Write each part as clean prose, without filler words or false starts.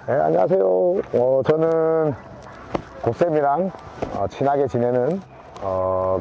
네, 안녕하세요. 저는 고쌤이랑 친하게 지내는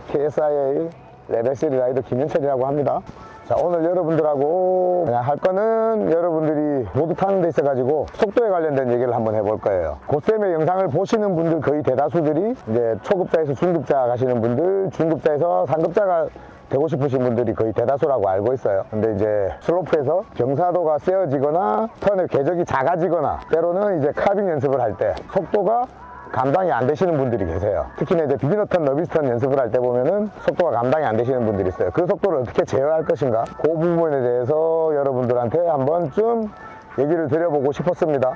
KSIA 레벨3 라이더 김윤철이라고 합니다. 자, 오늘 여러분들하고 그냥 할 거는 여러분들이 보드 타는 데 있어가지고 속도에 관련된 얘기를 한번 해볼 거예요. 고쌤의 영상을 보시는 분들 거의 대다수들이 이제 초급자에서 중급자 가시는 분들, 중급자에서 상급자가 되고 싶으신 분들이 거의 대다수라고 알고 있어요. 근데 이제 슬로프에서 경사도가 세어지거나 턴의 궤적이 작아지거나 때로는 이제 카빙 연습을 할 때 속도가 감당이 안 되시는 분들이 계세요. 특히나 이제 비기너 턴, 너비스 턴 연습을 할 때 보면은 속도가 감당이 안 되시는 분들이 있어요. 그 속도를 어떻게 제어할 것인가, 그 부분에 대해서 여러분들한테 한번쯤 얘기를 드려보고 싶었습니다.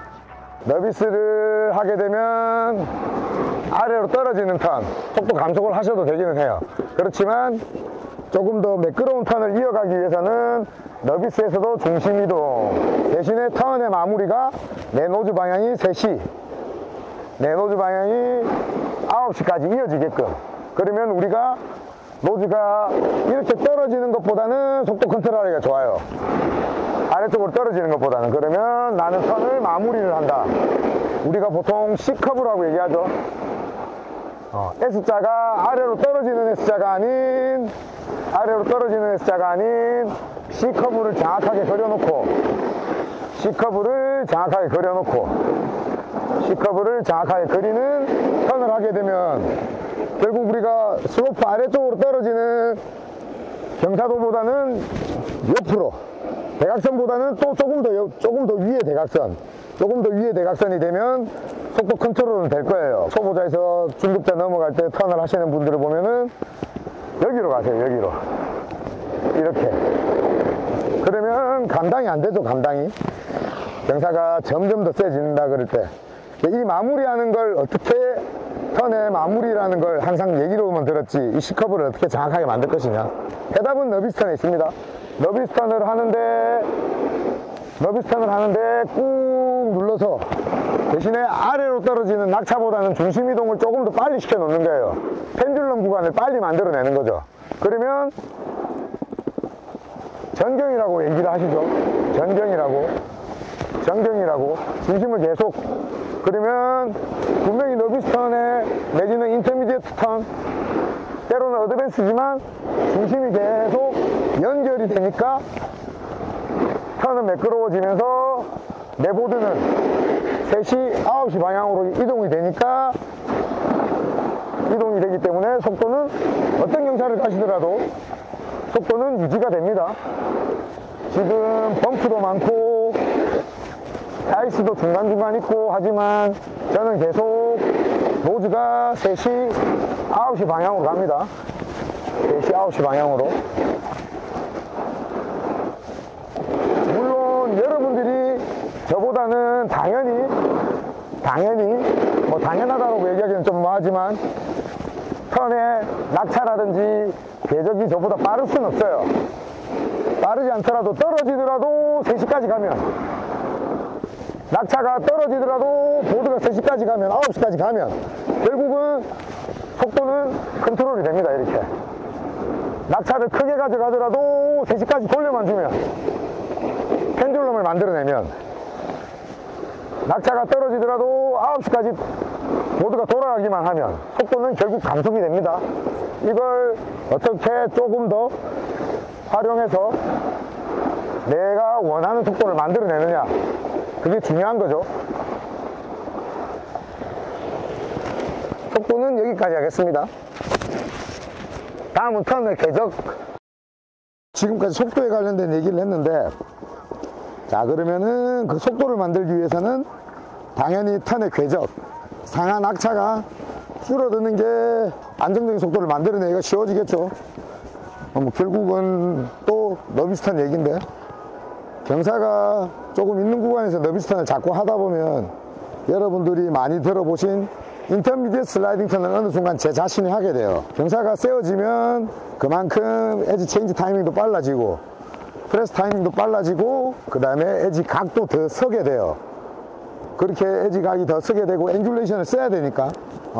너비스를 하게 되면 아래로 떨어지는 턴, 속도 감속을 하셔도 되기는 해요. 그렇지만 조금 더 매끄러운 턴을 이어가기 위해서는 너비스에서도 중심 이동, 대신에 턴의 마무리가 내 노즈 방향이 3시, 내 노즈 방향이 9시까지 이어지게끔. 그러면 우리가 노즈가 이렇게 떨어지는 것보다는 속도 컨트롤하기가 좋아요. 아래쪽으로 떨어지는 것보다는. 그러면 나는 턴을 마무리를 한다. 우리가 보통 C커브라고 얘기하죠. S자가 아래로 떨어지는 S자가 아닌, 아래로 떨어지는 S자가 아닌 C커브를 정확하게 그려놓고, C커브를 정확하게 그려놓고, C커브를 정확하게 그리는 턴을 하게 되면 결국 우리가 슬로프 아래쪽으로 떨어지는 경사도보다는 옆으로, 대각선보다는 또 조금 더 위에 대각선, 조금 더 위에 대각선이 되면 속도 컨트롤은 될 거예요. 초보자에서 중급자 넘어갈 때 턴을 하시는 분들을 보면은 여기로 가세요. 여기로 이렇게. 그러면 감당이 안 되죠. 감당이. 경사가 점점 더 세진다 그럴 때 이 마무리하는 걸 어떻게, 턴의 마무리라는 걸 항상 얘기로만 들었지 이 C커브를 어떻게 정확하게 만들 것이냐, 해답은 너비스 턴에 있습니다. 너비스 턴을 하는데 꾹 눌러서 대신에 아래로 떨어지는 낙차보다는 중심 이동을 조금 더 빨리 시켜 놓는 거예요. 펜듈럼 구간을 빨리 만들어내는 거죠. 그러면 전경이라고 얘기를 하시죠. 전경이라고 중심을 계속. 그러면 분명히 너비스 턴에 내지는 인터미디어트 턴, 때로는 어드밴스지만 중심이 계속 연결이 되니까 턴은 매끄러워지면서 내 보드는 3시, 9시 방향으로 이동이 되니까, 이동이 되기 때문에 속도는 어떤 경사를 가시더라도 속도는 유지가 됩니다. 지금 범프도 많고 아이스도 중간중간 있고 하지만 저는 계속 노즈가 3시, 9시 방향으로 갑니다. 3시, 9시 방향으로. 물론 여러분들이 저보다는 당연히 뭐 당연하다고 얘기하기는 좀 뭐하지만 턴의 낙차라든지 궤적이 저보다 빠를 수는 없어요. 빠르지 않더라도, 떨어지더라도 3시까지 가면, 낙차가 떨어지더라도 보드가 3시까지 가면, 9시까지 가면 결국은 속도는 컨트롤이 됩니다. 이렇게 낙차를 크게 가져가더라도 3시까지 돌려만 주면, 펜듈럼을 만들어내면, 낙차가 떨어지더라도 9시까지 보드가 돌아가기만 하면 속도는 결국 감속이 됩니다. 이걸 어떻게 조금 더 활용해서 내가 원하는 속도를 만들어내느냐, 그게 중요한 거죠. 속도는 여기까지 하겠습니다. 다음은 턴의 궤적. 지금까지 속도에 관련된 얘기를 했는데, 자, 그러면은 그 속도를 만들기 위해서는 당연히 턴의 궤적, 상하 낙차가 줄어드는 게 안정적인 속도를 만들어내기가 쉬워지겠죠. 뭐 결국은 또 너비스 턴 얘기인데, 경사가 조금 있는 구간에서 너비스 턴을 자꾸 하다 보면 여러분들이 많이 들어보신 인터미디엇 슬라이딩 턴을 어느 순간 제 자신이 하게 돼요. 경사가 세워지면 그만큼 에지 체인지 타이밍도 빨라지고 프레스 타이밍도 빨라지고 그 다음에 에지 각도 더 서게 돼요. 그렇게 에지 각이 더 서게 되고 앵귤레이션을 써야 되니까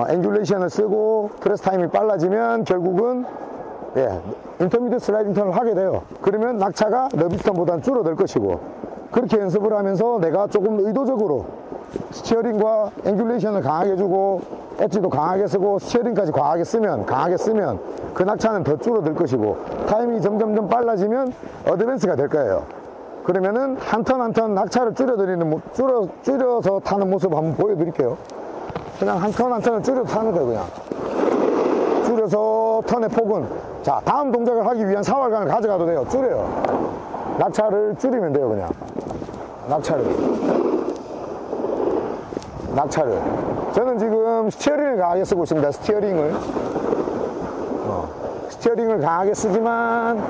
앵귤레이션을 쓰고 프레스 타이밍이 빨라지면 결국은 인터미디엇 슬라이딩 턴을 하게 돼요. 그러면 낙차가 너비스 턴보다는 줄어들 것이고, 그렇게 연습을 하면서 내가 조금 의도적으로 스티어링과 앵귤레이션을 강하게 주고 엣지도 강하게 쓰고 스티어링까지 강하게 쓰면 그 낙차는 더 줄어들 것이고 타이밍이 점점점 빨라지면 어드밴스가 될 거예요. 그러면은 한 턴 한 턴 낙차를 줄여서 타는 모습 한번 보여드릴게요. 그냥 한 턴 한 턴을 줄여서 타는 거예요. 그냥 줄여서 턴의 폭은, 자, 다음 동작을 하기 위한 사활감을 가져가도 돼요. 줄여요. 낙차를 줄이면 돼요. 그냥 낙차를 저는 지금 스티어링을 강하게 쓰고 있습니다. 스티어링을 강하게 쓰지만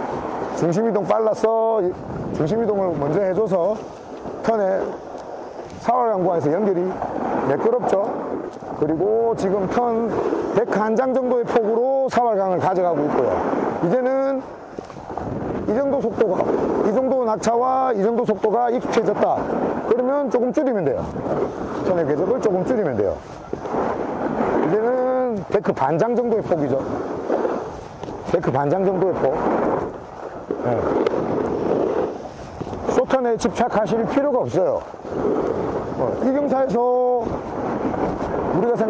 중심이동 빨라서 중심이동을 먼저 해줘서 턴에 사활감 구간에서 연결이 매끄럽죠. 그리고 지금 턴 데크 한 장 정도의 폭으로 사활감을 가져가고 있고요. 이제는 이 정도 속도가, 이 정도 낙차와 이 정도 속도가 익숙해졌다. 그러면 조금 줄이면 돼요. 턴의 궤적을 조금 줄이면 돼요. 이제는 데크 반장 정도의 폭이죠. 데크 반장 정도의 폭. 네. 쇼턴에 집착하실 필요가 없어요. 이 경사에서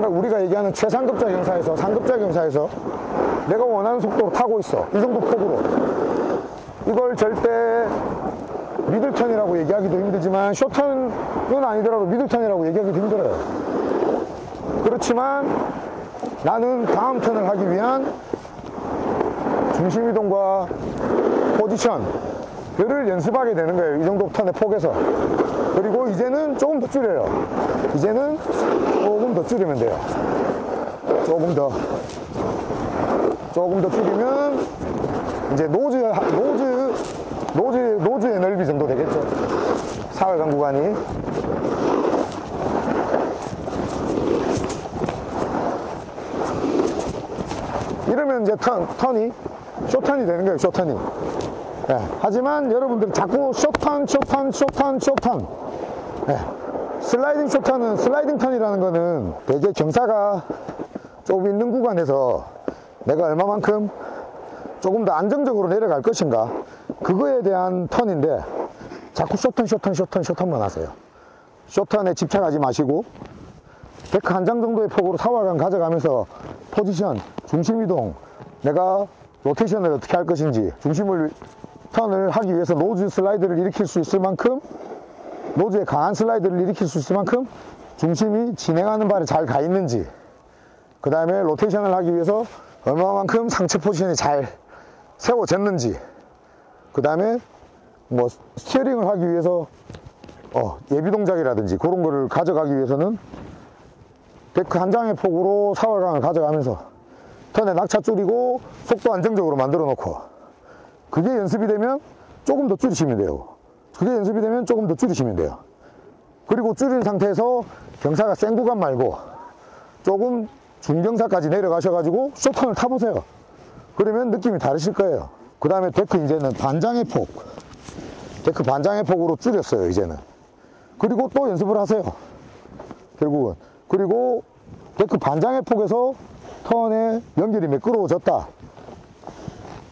우리가 얘기하는 최상급자 경사에서, 상급자 경사에서 내가 원하는 속도로 타고 있어. 이 정도 폭으로. 이걸 절대 미들턴이라고 얘기하기도 힘들지만, 쇼턴은 아니더라도 미들턴이라고 얘기하기도 힘들어요. 그렇지만 나는 다음 턴을 하기 위한 중심이동과 포지션들을 연습하게 되는 거예요. 이 정도 턴의 폭에서. 그리고 이제는 조금 더 줄여요. 이제는 조금 더 줄이면 돼요. 조금 더 줄이면 이제 노즈의 넓이 정도 되겠죠. 사활감 구간이. 이러면 이제 턴이 쇼턴이 되는 거예요. 쇼턴이. 네. 하지만 여러분들이 자꾸 쇼턴. 네. 슬라이딩 쇼턴은, 슬라이딩 턴이라는 거는 되게 경사가 좀 있는 구간에서 내가 얼마만큼 조금 더 안정적으로 내려갈 것인가, 그거에 대한 턴인데, 자꾸 쇼턴만 하세요. 쇼턴에 집착하지 마시고 데크 한 장 정도의 폭으로 사활감 가져가면서 포지션, 중심이동, 내가 로테이션을 어떻게 할 것인지, 턴을 하기 위해서 노즈 슬라이드를 일으킬 수 있을 만큼, 노즈의 강한 슬라이드를 일으킬 수 있을 만큼 중심이 진행하는 발에 잘 가 있는지, 그 다음에 로테이션을 하기 위해서 얼마만큼 상체 포지션이 잘 세워졌는지, 그 다음에 뭐 스티어링을 하기 위해서 예비 동작이라든지 그런 거를 가져가기 위해서는 데크 한 장의 폭으로 사활감을 가져가면서 턴에 낙차 줄이고 속도 안정적으로 만들어 놓고, 그게 연습이 되면 조금 더 줄이시면 돼요. 그리고 줄인 상태에서 경사가 센 구간 말고 조금 중경사까지 내려가셔가지고 쇼턴을 타보세요. 그러면 느낌이 다르실 거예요. 그 다음에 데크 이제는 반장의 폭, 데크 반장의 폭으로 줄였어요. 이제는. 그리고 또 연습을 하세요. 결국은. 그리고 데크 반장의 폭에서 턴의 연결이 매끄러워졌다.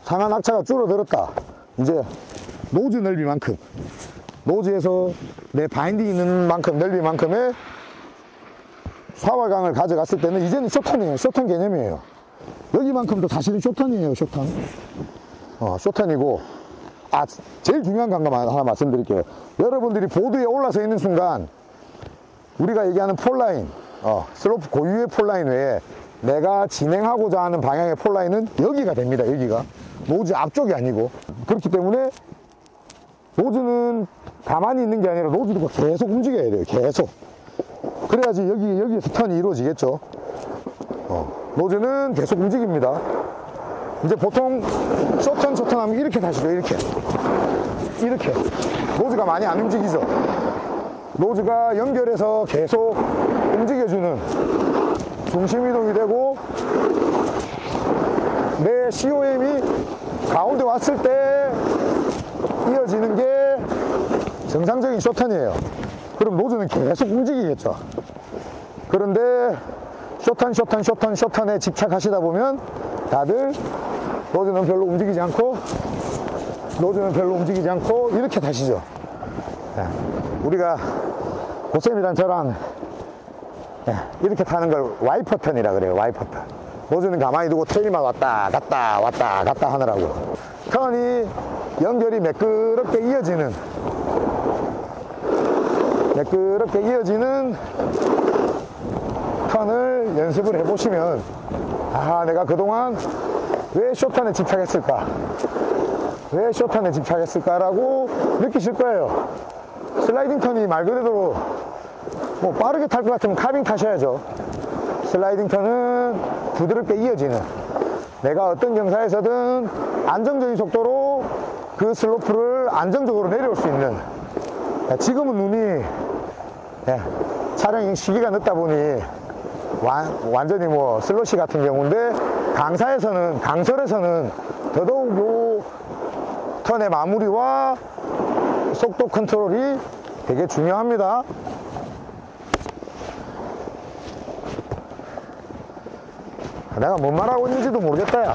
상하 낙차가 줄어들었다. 이제 노즈 넓이만큼, 노즈에서 내 바인딩 있는 만큼 넓이만큼의 사활감을 가져갔을 때는 이제는 쇼턴이에요. 쇼턴 개념이에요. 여기만큼도 사실은 쇼턴이에요. 쇼턴. 쇼턴이고, 제일 중요한 거 하나 말씀드릴게요. 여러분들이 보드에 올라서 있는 순간 우리가 얘기하는 폴라인, 슬로프 고유의 폴라인 외에 내가 진행하고자 하는 방향의 폴라인은 여기가 됩니다. 여기가. 노즈 앞쪽이 아니고. 그렇기 때문에 노즈는 가만히 있는 게 아니라 노즈도 계속 움직여야 돼요. 계속. 그래야지 여기에서 턴이 이루어지겠죠. 노즈는 계속 움직입니다. 이제 보통 쇼턴 하면 이렇게 다시죠. 이렇게. 노즈가 많이 안 움직이죠. 노즈가 연결해서 계속 움직여주는, 중심 이동이 되고 내 COM이 가운데 왔을 때 이어지는 게 정상적인 쇼턴이에요. 그럼 노즈는 계속 움직이겠죠. 그런데 쇼턴에 집착하시다 보면 다들 노즈는 별로 움직이지 않고 이렇게 다시죠. 우리가 고쌤이랑 저랑 이렇게 타는 걸 와이퍼 턴이라 그래요. 와이퍼 턴. 노즈는 가만히 두고 테일만 왔다 갔다 왔다 갔다 하느라고. 턴이 연결이 매끄럽게 이어지는 턴을 연습을 해보시면, 아, 내가 그동안 왜 쇼턴에 집착했을까라고 느끼실 거예요. 슬라이딩 턴이 말 그대로 뭐 빠르게 탈 것 같으면 카빙 타셔야죠. 슬라이딩 턴은 부드럽게 이어지는, 내가 어떤 경사에서든 안정적인 속도로 그 슬로프를 안정적으로 내려올 수 있는. 지금은 눈이 촬영 시기가 늦다 보니 완전히 뭐 슬러시 같은 경우인데, 강설에서는 더더욱 요 턴의 마무리와 속도 컨트롤이 되게 중요합니다. 내가 뭔 말하고 있는지도 모르겠다, 야.